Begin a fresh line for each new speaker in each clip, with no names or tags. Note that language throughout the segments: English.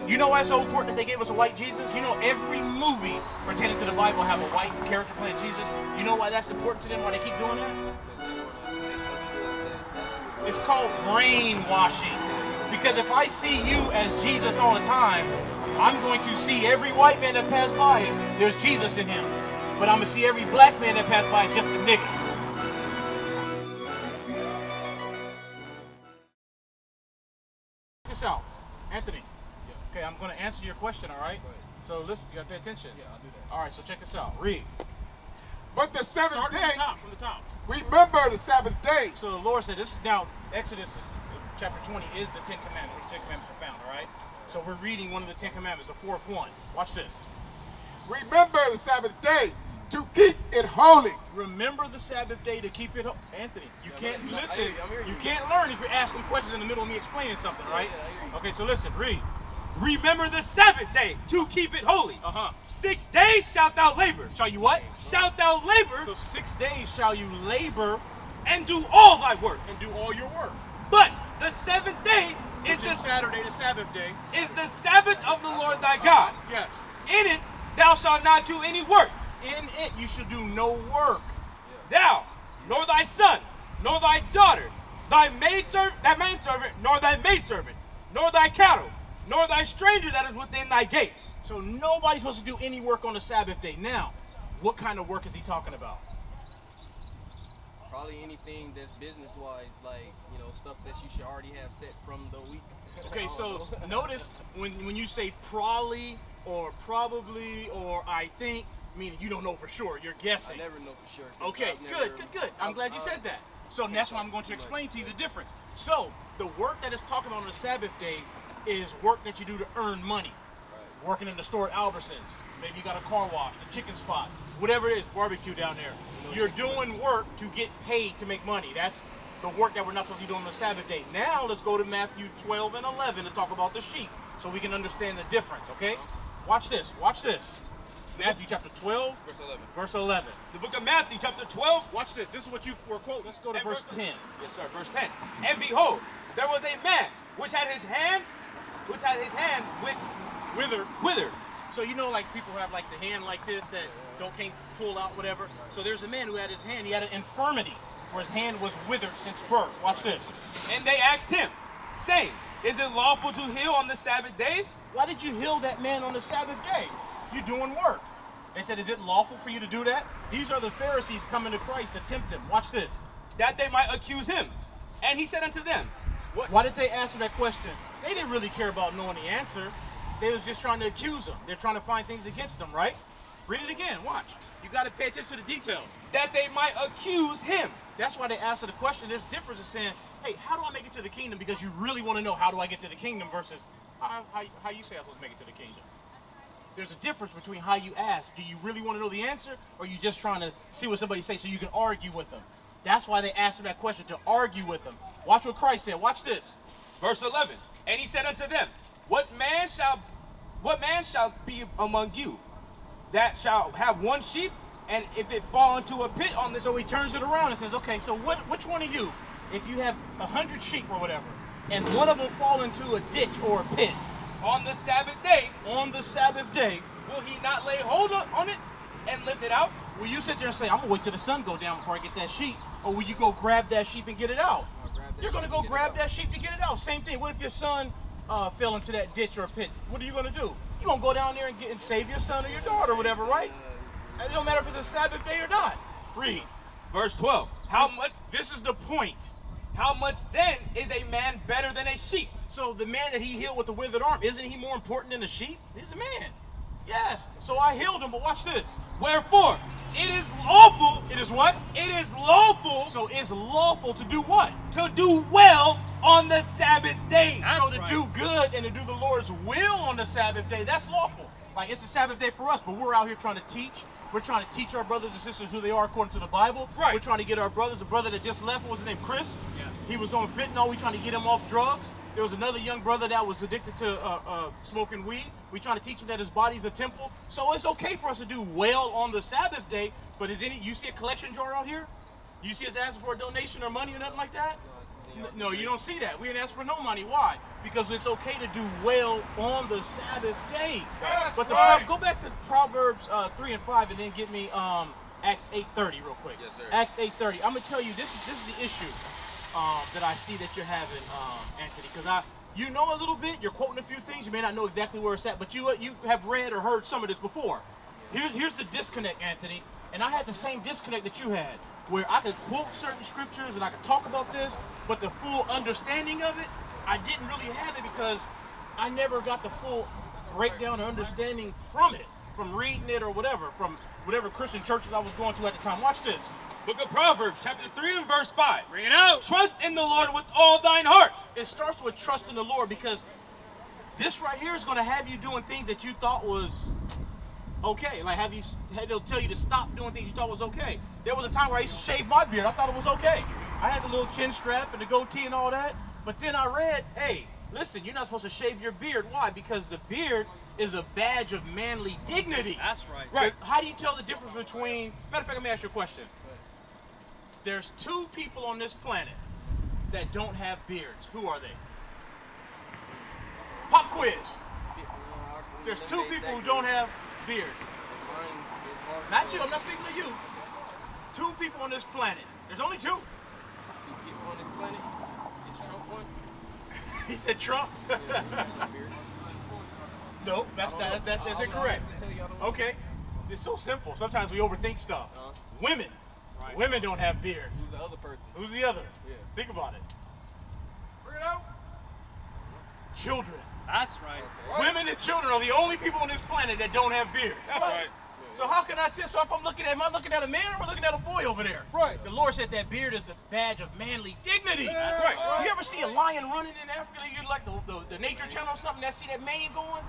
You know why it's so important that they gave us a white Jesus? You know every movie pertaining to the Bible have a white character playing Jesus. You know why that's important to them, why they keep doing that? It's called brainwashing. Because if I see you as Jesus all the time, I'm going to see every white man that passed by as there's Jesus in him. But I'm going to see every black man that passed by as just a nigga. Check this out, Anthony. Okay, I'm going to answer your question, all right? So listen, you got to pay attention.
Yeah, I'll do that.
All right, so check this out. Read.
But the seventh day,
from the top.
remember the Sabbath day.
So the Lord said, this is now, Exodus chapter 20 is the Ten Commandments, where the Ten Commandments are found, all right? So we're reading one of the Ten Commandments, the fourth one. Watch this.
Remember the Sabbath day to keep it holy.
Remember the Sabbath day to keep it holy. Anthony, you can't
man,
listen.
I'm hearing
You
you.
can't learn if you're asking questions in the middle of me explaining something, right?
Yeah, I hear you.
Okay, so listen, read.
Remember the Sabbath day to keep it holy. 6 days shalt thou labor.
Shall you what?
Shalt thou labor
So 6 days shall you labor
and do all thy work.
and do all your work.
But the seventh day is
Which is Saturday, the Sabbath day.
is the Sabbath of the Lord thy God.
Yes.
In it thou shalt not do any work.
In it you should do no work.
Thou, nor thy son, nor thy daughter, thy manservant, nor thy maidservant, nor thy cattle, nor thy stranger that is within thy gates.
So nobody's supposed to do any work on the Sabbath day. Now, what kind of work is he talking about?
Probably anything that's business-wise, like, you know, stuff that you should already have set from the week.
Okay, so notice when you say probably or probably or I think, meaning you don't know for sure, you're
I
guessing.
never know for sure. 'Cause
Okay,
I've
good. I'm glad you said that. So that's why I'm going to explain to you the difference. So the work that is talking about on the Sabbath day is work that you do to earn money.
Right.
Working in the store at Albertsons. Maybe you got a car wash, the chicken spot, whatever it is, barbecue down there. You're doing work to get paid to make money. That's the work that we're not supposed to be doing on the Sabbath day. Now let's go to Matthew 12 and 11 to talk about the sheep so we can understand the difference, okay? Watch this. Matthew chapter 12,
Verse 11.
verse 11.
The book of Matthew, chapter 12.
Watch this. This is what you were quoting. Let's go to
And
verse 10.
Yes, sir. Verse 10. And behold, there was a man which had his hand withered.
So you know, like people have like the hand like this that can't pull out whatever. So there's a man who had his hand. He had an infirmity where his hand was withered since birth. Watch this.
And they asked him, saying, Is it lawful to heal on the Sabbath days?
Why did you heal that man on the Sabbath day? You're doing work. They said, is it lawful for you to do that? These are the Pharisees coming to Christ to tempt him. Watch this.
That they might accuse him. And he said unto them,
Why did they answer that question? They didn't really care about knowing the answer. They was just trying to accuse him. They're trying to find things against him, right? Read it again. Watch. You got to pay attention to the details.
That they might accuse him.
That's why they answer the question. There's difference in saying, hey, how do I make it to the kingdom? Because you really want to know how do I get to the kingdom versus how you say I'm supposed to make it to the kingdom. There's a difference between how you ask. Do you really want to know the answer, or are you just trying to see what somebody says so you can argue with them? That's why they asked him that question, to argue with them. Watch what Christ said. Watch this.
Verse 11. And he said unto them, What man shall be among you that shall have one sheep, and if it fall into a pit on this?
So he turns it around and says, okay, so which one of you, if you have 100 sheep or whatever, and one of them fall into a ditch or a pit,
on the Sabbath day,
will
he not lay hold on it and lift it out?
Will you sit there and say, I'm going to wait till the sun go down before I get that sheep? Or will you go grab that sheep and get it out? You're going to go grab that sheep to get it out. Same thing. What if your son fell into that ditch or a pit? What are you going to do? You're going to go down there and save your son or your daughter or whatever, right? It don't matter if it's a Sabbath day or not. Read.
Verse 12.
This is the point.
How much then is a man better than a sheep?
So the man that he healed with the withered arm, isn't he more important than the sheep? He's a man. Yes. So I healed him, but watch this.
Wherefore, it is lawful.
It is what?
It is lawful.
So it's lawful to do what?
To do well on the Sabbath day.
So to do good and to do the Lord's will on the Sabbath day, that's lawful. Like, it's a Sabbath day for us, but we're out here trying to teach. We're trying to teach our brothers and sisters who they are according to the Bible.
Right.
We're trying to get our brothers, a brother that just left, what was his name, Chris?
Yeah.
He was on fentanyl. We're trying to get him off drugs. There was another young brother that was addicted to smoking weed. We're trying to teach him that his body's a temple. So it's okay for us to do well on the Sabbath day, but you see a collection jar out here? You see us asking for a donation or money or nothing like that? No, you don't see that. We didn't ask for no money. Why? Because it's okay to do well on the Sabbath day. But go back to Proverbs 3 and 5 and then get me Acts 8:30 real quick.
Yes, sir.
Acts 8:30. I'm gonna tell you this is the issue that I see that you're having, Anthony. Because you know a little bit. You're quoting a few things. You may not know exactly where it's at, but you have read or heard some of this before. Here's the disconnect, Anthony. And I had the same disconnect that you had, where I could quote certain scriptures and I could talk about this, but the full understanding of it, I didn't really have it because I never got the full breakdown or understanding from it, from reading it or whatever, from whatever Christian churches I was going to at the time. Watch this.
Book of Proverbs, chapter 3 and verse 5. Bring it out. Trust in the Lord with all thine heart.
It starts with trust in the Lord, because this right here is going to have you doing things that you thought was okay. Like they'll tell you to stop doing things you thought was okay. There was a time where I used to shave my beard. I thought it was okay. I had the little chin strap and the goatee and all that. But then I read, hey, listen, you're not supposed to shave your beard. Why? Because the beard is a badge of manly dignity.
That's right.
Right. How do you tell the difference between, matter of fact, let me ask you a question. There's two people on this planet that don't have beards. Who are they? Pop quiz. There's two people who don't have beards. Not you, I'm not speaking to you. Two people on this planet. There's only two.
Two people on this planet. Is Trump one?
He said Trump? No, that's incorrect. Okay. It's so simple. Sometimes we overthink stuff. Women. Right. Women don't have beards.
Who's the other person?
Who's the other?
Yeah.
Think about it. Bring it out. Children.
That's right.
Women and children are the only people on this planet that don't have beards.
That's right.
So how can I tell? So if I'm looking at, am I looking at a man or am I looking at a boy over there?
Right.
The Lord said that beard is a badge of manly dignity.
That's
right. You ever see a lion running in Africa? You like the Nature Channel or something that see that mane going?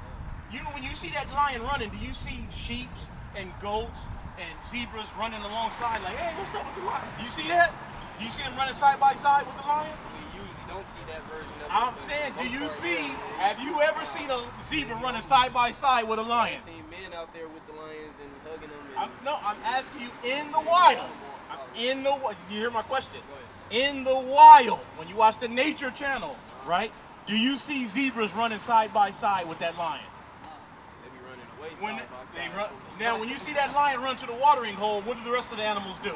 You know, when you see that lion running, do you see sheep and goats and zebras running alongside like, hey, what's up with the lion? Do you see that? Do you see them running side by side with the lion?
We usually don't see that version of it.
I'm saying, do you see, have you ever seen a zebra running side by side with a lion?
I've seen men out there with the lions and hugging them.
I'm asking you in the wild. In the wild. You hear my question? In the wild, when you watch the Nature Channel, right? Do you see zebras running side by side with that lion?
They be running away side by side.
Now, when you see that lion run to the watering hole, what do the rest of the animals do?
You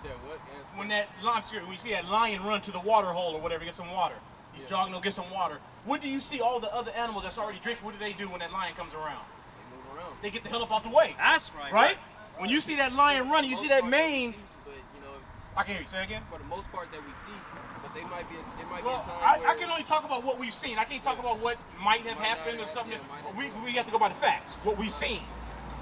said what?
When you see that lion run to the water hole or whatever, get some water. He's jogging to get some water. What do you see all the other animals that's already drinking? What do they do when that lion comes around?
They move around.
They get the hell up out the way.
That's right.
Right? When you see that lion running, you see that mane.
But you know,
I can't hear you. Say it again.
for the most part that we see, but there might be a
Well,
time where
I can only talk about what we've seen. I can't talk about what might have happened or something. We have to go by the facts. What we've seen.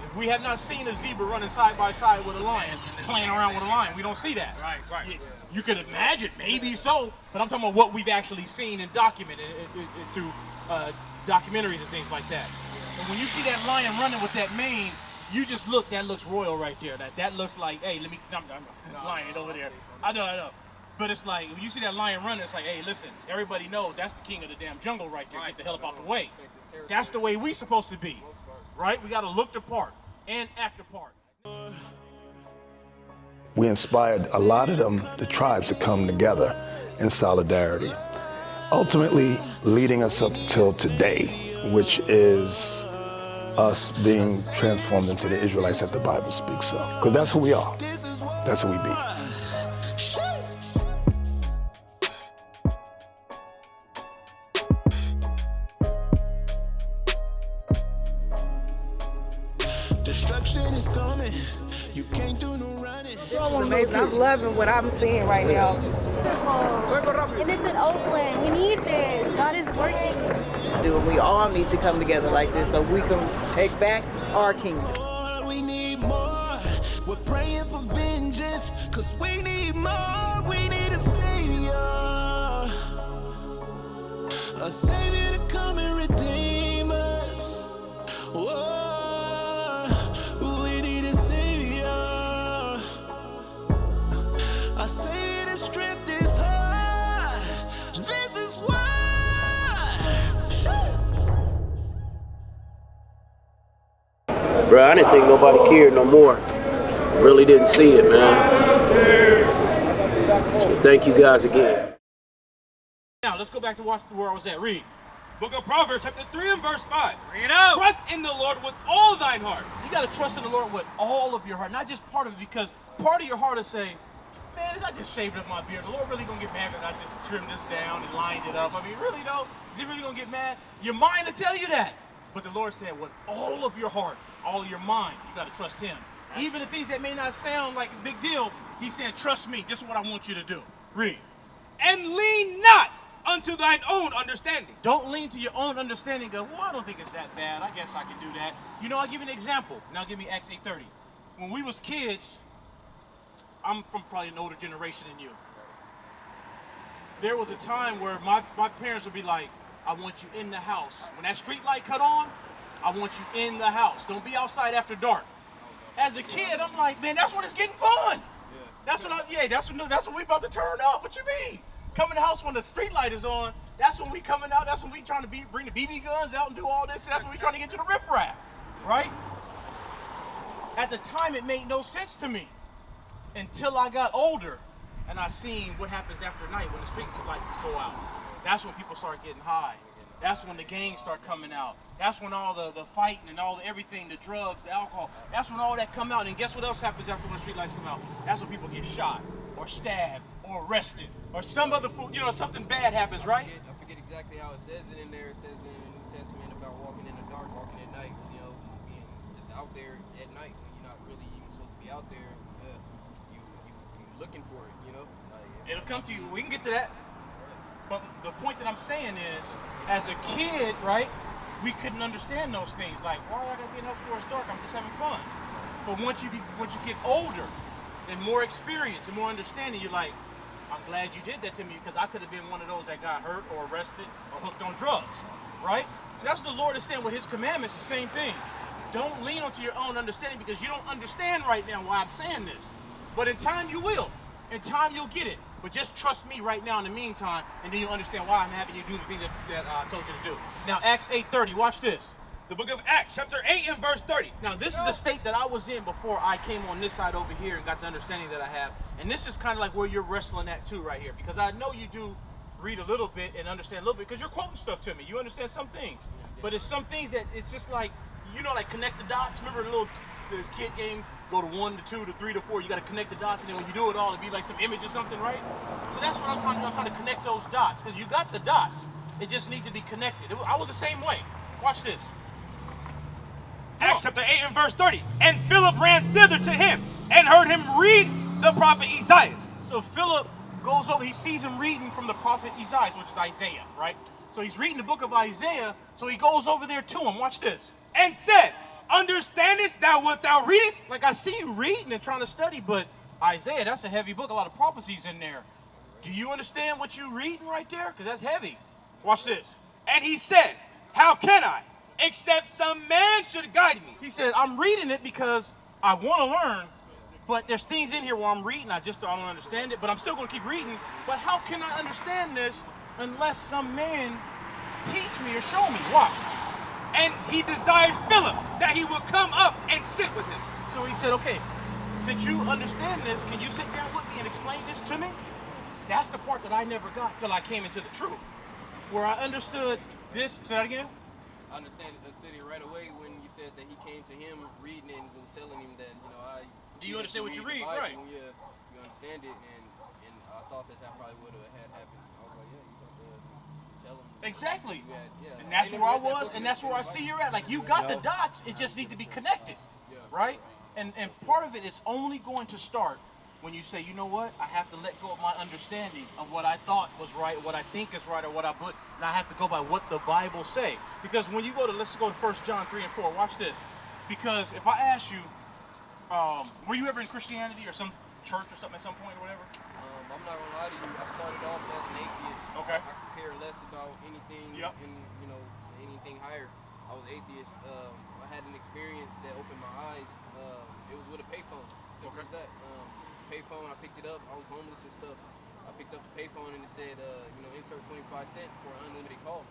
If we have not seen a zebra running side by side with a lion, playing around with a lion, we don't see that.
Right.
You could imagine, maybe so, but I'm talking about what we've actually seen and documented through documentaries and things like that. And when you see that lion running with that mane, you just look, that looks royal right there. That looks like, hey, let me, lion over there. I know. But it's like, when you see that lion running, it's like, hey, listen, everybody knows that's the king of the damn jungle right there. Get the hell up out the way. That's the way we supposed to be, right? We got to look the part and act the part.
We inspired a lot of the tribes to come together in solidarity, ultimately leading us up till today, which is us being transformed into the Israelites that the Bible speaks of. Because that's who we are. That's who we be.
Destruction is coming. You can't do no running.
It's amazing. I'm loving what I'm seeing right now.
And it's in Oakland. We need this. God is working.
We all need to come together like this so we can take back our kingdom.
We need more. We're praying for vengeance, cause we need more. We need a savior. A savior to come and redeem us. Whoa. I say the strength is high. This is why.
Bro, I didn't think nobody cared no more. Really didn't see it, man. So thank you guys again.
go back to where I was at. Read.
Book of Proverbs, chapter 3 and verse 5.
Read out.
Trust in the Lord with all thine heart.
You got to trust in the Lord with all of your heart, not just part of it, because part of your heart is saying, man, I just shaved up my beard. The Lord really going to get mad because I just trimmed this down and lined it up. I mean, really, though? Is he really going to get mad? Your mind will tell you that. But the Lord said, with all of your heart, all of your mind, you got to trust him. Even the things that may not sound like a big deal, he's saying, trust me. This is what I want you to do. Read.
And lean not unto thine own understanding.
Don't lean to your own understanding. Go, well, I don't think it's that bad. I guess I can do that. You know, I'll give you an example. Now give me Acts 8:30. When we was kids, I'm from probably an older generation than you. There was a time where my parents would be like, I want you in the house. When that street light cut on, I want you in the house. Don't be outside after dark. As a kid, I'm like, man, that's when it's getting fun. That's when that's when we about to turn up. What you mean? Come in the house when the street light is on. That's when we coming out. That's when we trying to bring the BB guns out and do all this. That's when we trying to get to the riffraff, right? At the time, it made no sense to me until I got older and I seen what happens after night when the street lights go out. That's when people start getting high. That's when the gangs start coming out. That's when all the fighting and all everything, the drugs, the alcohol, that's when all that come out. And guess what else happens after when the street lights come out? That's when people get shot or stabbed or arrested or some other, something bad happens, right?
I forget exactly how it says it in there. It says it in the New Testament about walking in the dark, walking at night, being just out there at night when you're not really even supposed to be out there. You looking for it, Like,
it'll come to you. We can get to that. But the point that I'm saying is, as a kid, right, we couldn't understand those things. Like, why I gotta be in the house before it's dark? I'm just having fun. But once you get older and more experience and more understanding, you're like, I'm glad you did that to me because I could have been one of those that got hurt or arrested or hooked on drugs, right? So that's what the Lord is saying with his commandments, the same thing. Don't lean onto your own understanding because you don't understand right now why I'm saying this. But in time you will. In time you'll get it. But just trust me right now in the meantime, and then you'll understand why I'm having you do the things that I told you to do. Now, Acts 8:30, watch this.
The book of Acts, chapter 8 and verse 30.
Now, this is the state that I was in before I came on this side over here and got the understanding that I have. And this is kind of like where you're wrestling at too right here. Because I know you do read a little bit and understand a little bit because you're quoting stuff to me. You understand some things. But it's some things that it's just like, like connect the dots. Remember the kid game? Go to 1 to 2 to 3 to 4. You got to connect the dots, and then when you do it all, it'd be like some image or something, right? So that's what I'm trying to do. I'm trying to connect those dots because you got the dots. It just needs to be connected. I was the same way. Watch this.
Acts chapter 8 and verse 30. And Philip ran thither to him and heard him read the prophet Isaiah.
So Philip goes over. He sees him reading from the prophet Isaiah, which is Isaiah, right? So he's reading the book of Isaiah. So he goes over there to him. Watch this.
And said, understandest thou what thou readest?
Like I see you reading and trying to study, but Isaiah, that's a heavy book. A lot of prophecies in there. Do you understand what you're reading right there? Because that's heavy. Watch this.
And he said, how can I, except some man should guide me?
He said, I'm reading it because I want to learn, but there's things in here where I'm reading. I don't understand it, but I'm still going to keep reading. But how can I understand this unless some man teach me or show me? Watch.
And he desired Philip that he would come up and sit with him.
So he said, okay, since you understand this, can you sit down with me and explain this to me? That's the part that I never got till I came into the truth. Where I understood this. Say that again?
I understand it right away when you said that he came to him reading it and was telling him that,
do you understand what you read?
Bible,
right.
Yeah, you understand it, and I thought that probably would have had happened. I was like, yeah, you got to tell him.
Exactly.
Yeah.
And that's where I was, and that's where I see you're at. Like, you got the dots, it just need to be connected, right? And part of it is only going to start when you say, you know what, I have to let go of my understanding of what I thought was right, what I think is right, or what I believe, and I have to go by what the Bible say. Because when you let's go to 1 John 3 and 4, watch this. Because if I ask you, were you ever in Christianity or some church or something at some point or whatever?
I'm not gonna lie to you. I started off as an atheist.
Okay.
I could care less about anything and anything higher. I was atheist. I had an experience that opened my eyes. It was with a payphone. Simple as that. Payphone. I picked it up. I was homeless and stuff. I picked up the payphone and it said, insert 25 cents for an unlimited call.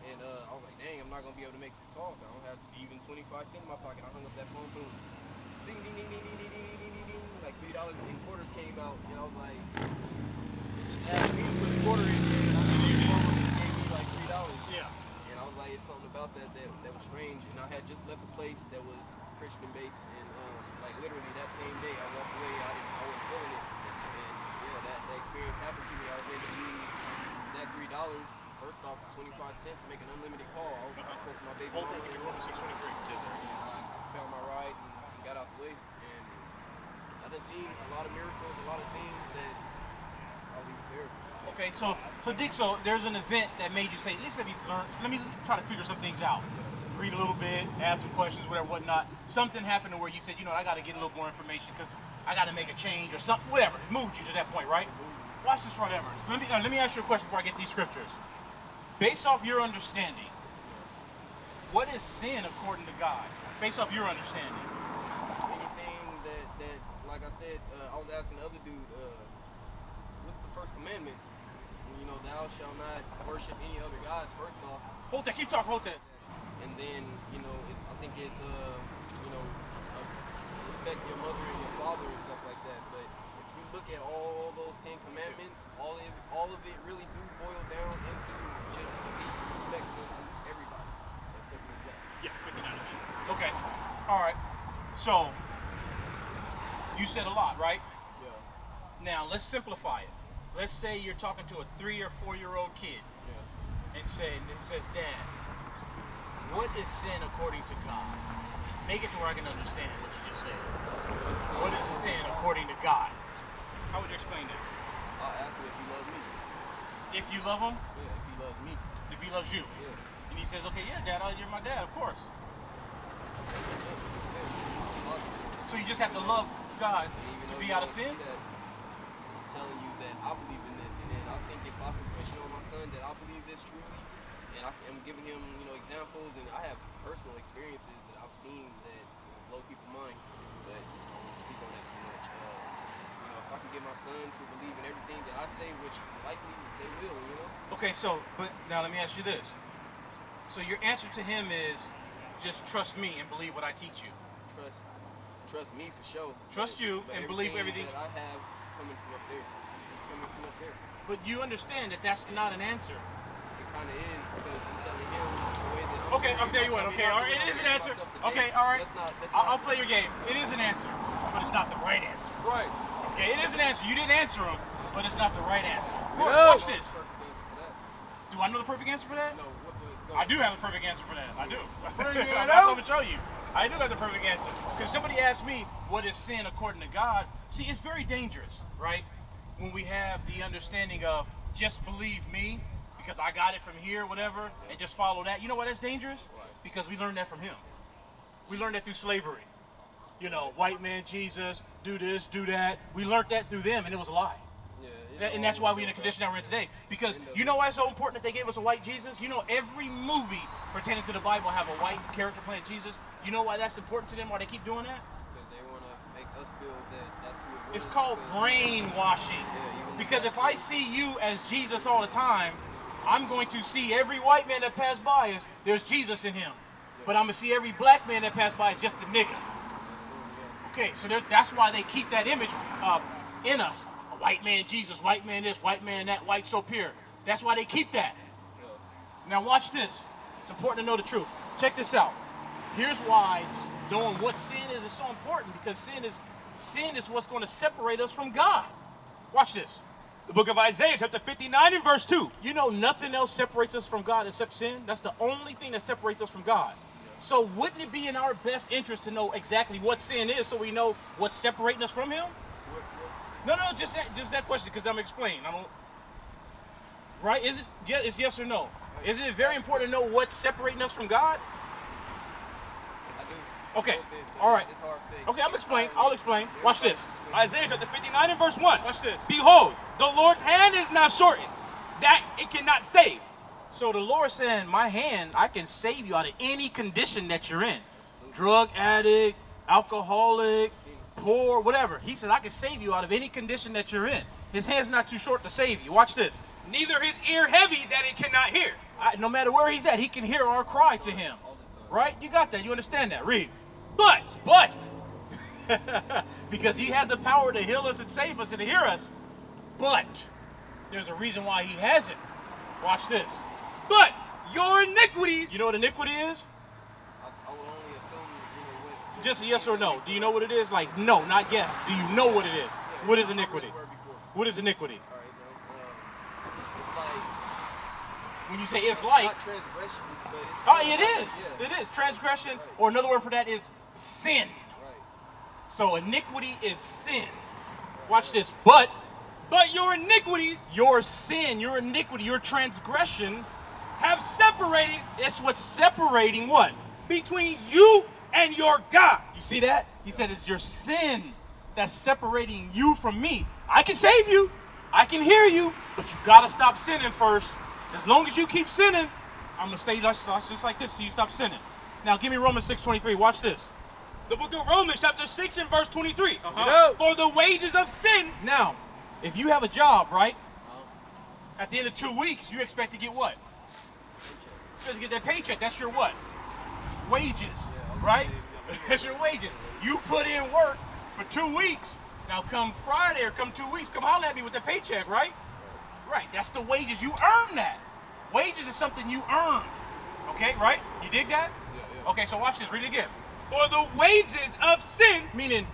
And I was like, dang, I'm not gonna be able to make this call. I don't have even 25 cents in my pocket. I hung up that phone. Boom. Ding, ding, ding, ding, ding, ding, ding, ding, ding, ding. Like $3 in quarters came out, and I was like, it just asked me to put a quarter in there, and I didn't use Yeah. And I was like, it's something about that was strange. And I had just left a place that was Christian based, and like literally that same day I walked away. I wasn't feeling it. And yeah, that experience happened to me. I was able to use that $3. First off, 25 cents to make an unlimited call. I spoke to my baby mama.
Roman 623.
And I found my ride and got out the way. And I done seen a lot of miracles, a lot of things that I'll leave it there.
Okay, so Dick, so there's an event that made you say, let me try to figure some things out. Read a little bit, ask some questions, whatever, whatnot. Something happened to where you said, I got to get a little more information because I got to make a change or something, whatever. It moved you to that point, right? Watch this, whatever. Let me ask you a question before I get these scriptures. Based off your understanding, what is sin according to God? Based off your understanding.
Anything that like I said, I was asking the other dude, what's the first commandment? Thou shalt not worship any other gods, first off.
Hold that, keep talking, hold that.
And then, I think it's, respect your mother and your father and stuff like that. But if you look at all those 10 commandments, all of it really do boil down into just be respectful to everybody. As simple as that.
Yeah, 59. Okay, all right. So, you said a lot, right?
Yeah.
Now, let's simplify it. Let's say you're talking to a 3 or 4-year-old kid, and it says, Dad, what is sin according to God? Make it to where I can understand what you just said. What is sin according to God? How would you explain that?
I'll ask him if he loves me.
If you love him?
Yeah, if he loves me.
If he loves you?
Yeah.
And he says, okay, yeah, Dad, you're my dad, of course. So you just have to love God to be out of sin?
Telling you that I believe in this, and then I think if I can push it on my son that I believe this truly, and I'm giving him, examples, and I have personal experiences that I've seen that blow people's mind, but I won't speak on that too much. If I can get my son to believe in everything that I say, which likely they will,
Okay, but now let me ask you this. So your answer to him is just trust me and believe what I teach you.
Trust me for sure.
Trust you and believe everything
that I have coming from up there. It's coming from up there.
But you understand that that's not an answer.
It kind of is because I'm telling him the way that I'm
Okay, I'll tell you what. Okay, all right, it is an answer. Okay, all right. I'll play your game. It is an answer, but it's not the right answer.
Right.
Okay, it is an answer. You didn't answer him, but it's not the right answer. Watch this. Do I know the perfect answer for that?
No.
I do have the perfect answer for that. I do.
Bring it
That's
out.
what I'm gonna show you. I do have the perfect answer. Because somebody asked me, what is sin according to God? See, it's very dangerous, right? When we have the understanding of just believe me, because I got it from here, whatever, and just follow that. You know why that's dangerous? Because we learned that from him. We learned that through slavery. White man, Jesus, do this, do that. We learned that through them, and it was a lie. And that's why we're in the condition that we're in today. Because you know why it's so important that they gave us a white Jesus? Every movie pertaining to the Bible have a white character playing Jesus. You know why that's important to them, why they keep doing that?
Because they want to make us feel that that's who it was.
It's called brainwashing. Because if I see you as Jesus all the time, I'm going to see every white man that passed by as there's Jesus in him. But I'm going to see every black man that passed by as just a nigga. Okay, so that's why they keep that image in us. A white man Jesus, white man this, white man that, white so pure. That's why they keep that. Now watch this. It's important to know the truth. Check this out. Here's why knowing what sin is so important, because sin is what's going to separate us from God. Watch this.
The book of Isaiah, chapter 59 and verse 2.
Nothing else separates us from God except sin. That's the only thing that separates us from God. So wouldn't it be in our best interest to know exactly what sin is so we know what's separating us from him? No, just that question, because I'm explaining. Right? It's yes or no. Isn't it very important to know what's separating us from God?
I do.
Okay. All right.
It's hard thing.
Okay, I'll explain. Watch this.
Isaiah chapter 59 and verse 1.
Watch this.
Behold, the Lord's hand is not shortened, that it cannot save.
So the Lord saying, my hand, I can save you out of any condition that you're in. Drug addict, alcoholic, poor, whatever. He said, I can save you out of any condition that you're in. His hand's not too short to save you. Watch this.
Neither his ear heavy that it cannot hear.
No matter where he's at, he can hear our cry to him. Right? You got that. You understand that. Read. But, because he has the power to heal us and save us and to hear us. But, there's a reason why he hasn't. Watch this.
But your iniquities.
You know what iniquity is?
I would only assume, what,
Just a yes or no. Do you know what it is? Like, no, not guess. Do you know what it is? What is iniquity? What is iniquity?
All right, it's like,
when you say it's like,
not transgressions, but it's.
Oh, it is. Yeah. It is. Transgression, or another word for that is sin.
Right.
So iniquity is sin. Watch this. But
your iniquities,
your sin, your iniquity, your transgression
have separated.
It's what's separating what?
Between you and your God.
You see that? He said it's your sin that's separating you from me. I can save you. I can hear you, but you gotta stop sinning first. As long as you keep sinning, I'm gonna stay just like this till you stop sinning. Now give me Romans 6:23. Watch this.
The book of Romans chapter 6 and verse 23.
Uh-huh.
For the wages of sin.
Now, if you have a job, right? At the end of 2 weeks, you expect to get what? Just get that paycheck. That's your what? Wages, right? That's your wages. You put in work for 2 weeks. Now come Friday or come 2 weeks, come holler at me with that paycheck, right? Right, that's the wages. You earn that. Wages is something you earned. Okay, right? You dig that?
Yeah.
Okay, so watch this. Read it again.
For the wages of sin.
Meaning,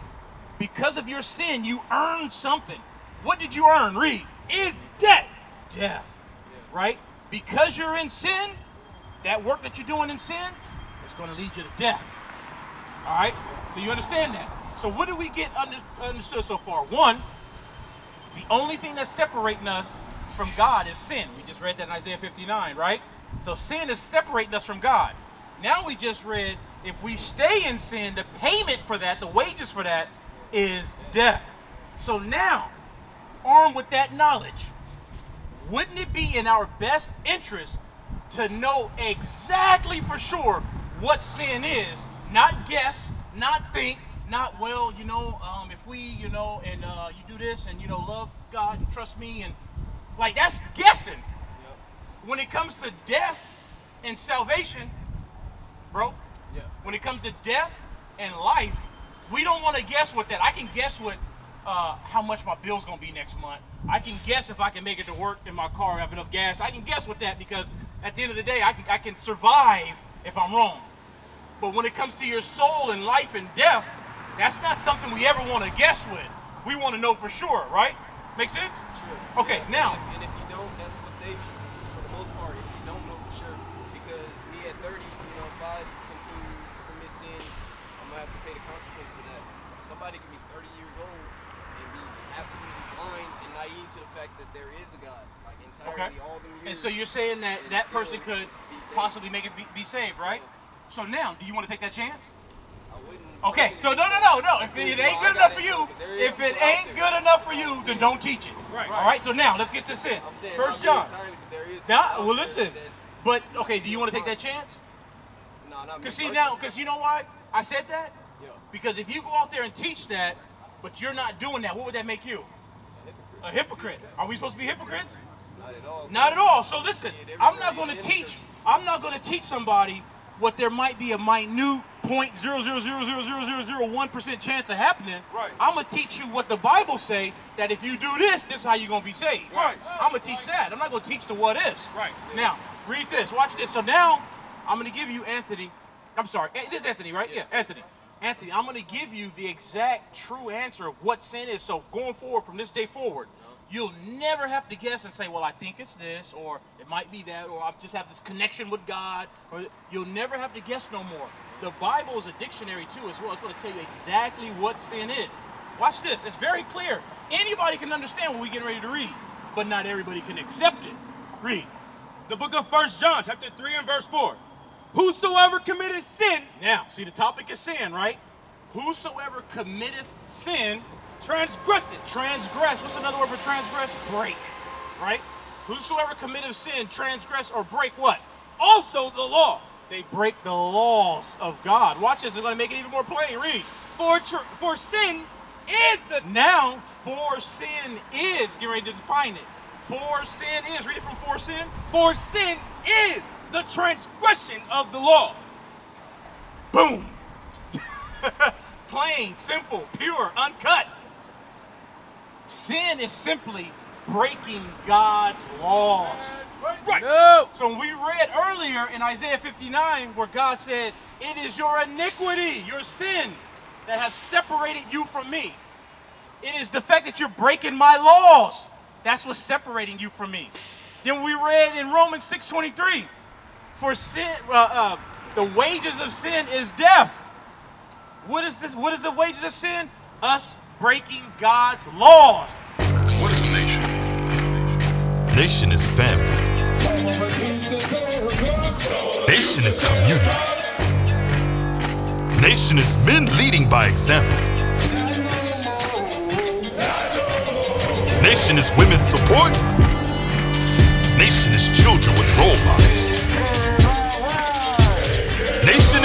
because of your sin, you earned something. What did you earn? Read.
Is death.
Death. Right? Because you're in sin, that work that you're doing in sin is going to lead you to death. All right? So you understand that. So what do we get understood so far? One, the only thing that's separating us from God is sin. We just read that in Isaiah 59, right? So sin is separating us from God. Now we just read, if we stay in sin, the payment for that, the wages for that, is death. So now, armed with that knowledge, wouldn't it be in our best interest to know exactly for sure what sin is? Not guess, not think, not, well, if we, and you do this and, love God and trust me, and like that's guessing. Yep. When it comes to death and salvation, bro, when it comes to death and life, we don't want to guess what that. I can guess what, how much my bill's gonna be next month. I can guess if I can make it to work in my car, have enough gas. I can guess with that because at the end of the day, I can survive if I'm wrong. But when it comes to your soul and life and death, that's not something we ever want to guess with. We want to know for sure, right? Make sense?
Sure.
Okay, now.
And if you don't, that's what saves you for the most part. If you don't know for sure, because me at 30, if I continue to commit sin, I'm gonna have to pay the consequence for that. Somebody can be 30 years old and be absolutely blind and naive to the fact that there is a God, like entirely all the years.
And so you're saying that that person could possibly make it be saved, right? Yeah. So now, do you want to take that chance?
I wouldn't.
Okay, so no. If it ain't good enough for you, then don't teach it.
Right.
All right. So now let's get to sin. 1 John. Now, well, listen. But okay, do you want to take that chance?
No, not me.
Because you know why I said that?
Yeah.
Because if you go out there and teach that, but you're not doing that, what would that make you? A hypocrite. Are we supposed to be hypocrites?
Not at all.
Not at all. So listen, I'm not going to teach somebody what there might be a minute 0.0000001% chance of happening.
Right.
I'm gonna teach you what the Bible say, that if you do this is how you're gonna be saved.
Right.
I'm gonna teach that. I'm not gonna teach the what ifs.
Right.
Now, read this. Watch this. So now, I'm gonna give you Anthony. I'm sorry. It is Anthony, right? Yeah, Anthony. Anthony, I'm gonna give you the exact true answer of what sin is. So going forward, from this day forward, you'll never have to guess and say, well, I think it's this, or it might be that, or I just have this connection with God. Or you'll never have to guess no more. The Bible is a dictionary too as well. It's going to tell you exactly what sin is. Watch this. It's very clear. Anybody can understand what we're getting ready to read, but not everybody can accept it. Read.
The book of 1 John chapter 3 and verse 4. Whosoever committeth sin.
Now, see, the topic is sin, right? Whosoever committeth sin,
transgress it.
Transgress. What's another word for transgress? Break. Right? Whosoever committeth sin, transgress or break what?
Also the law.
They break the laws of God. Watch this. They're going to make it even more plain. Read.
For sin is the...
Now, for sin is. Get ready to define it. For sin is. Read it from for sin.
For sin is the transgression of the law.
Boom. Plain, simple, pure, uncut. Sin is simply breaking God's laws. Right.
No.
So when we read earlier in Isaiah 59 where God said, it is your iniquity, your sin, that has separated you from me. It is the fact that you're breaking my laws. That's what's separating you from me. Then we read in Romans 6:23, for sin, the wages of sin is death. What is this? What is the wages of sin? Us breaking God's laws.
What is a nation? Nation is family. Nation is community. Nation is men leading by example. Nation is women's support. Nation is children with role models. Nation